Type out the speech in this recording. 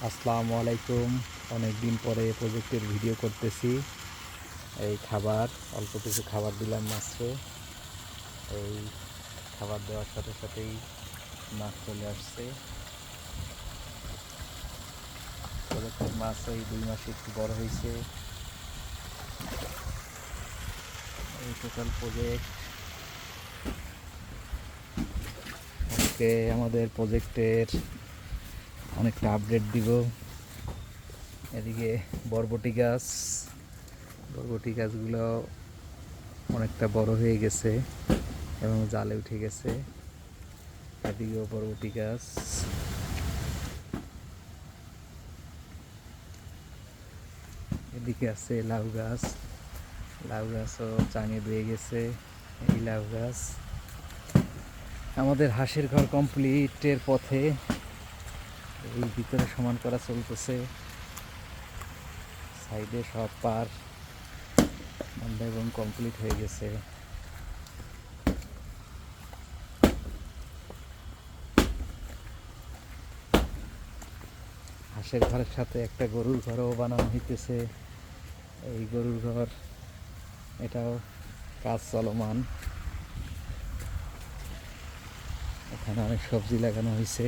আসসালামু আলাইকুম। অনেক দিন পরে প্রজেক্টের ভিডিও করতেছি। এই খাবার অল্প কিছু খাবার দিলাম মাছরে। এই খাবার দেওয়ার সাথে সাথেই মাছ চলে আসছে। প্রজেক্টের মাছ এই 2 মাসে একটু বড় হয়েছে। এই টোটাল প্রজেক্ট। আজকে আমাদের প্রজেক্টের অনেকটা আপডেট দিব। এদিকে বরবটি গাছগুলো অনেকটা বড় হয়ে গেছে এবং জালে উঠে গেছে। এদিকেও বরবটি গাছ, এদিকে আছে লাউ গাছও চাঙে বেয়ে গেছে। এই লাউ গাছ। আমাদের হাঁসের ঘর কমপ্লিটের পথে। এই ভিতরে সমান করা চলতেছে। সাইডে সব পার বন্ধ এবং কমপ্লিট হয়ে গেছে। হাঁসের ঘরের সাথে একটা গরুর ঘরও বানানো হইতেছে। এই গরুর ঘর, এটাও কাজ চলমান। এখানে অনেক সবজি লাগানো হয়েছে।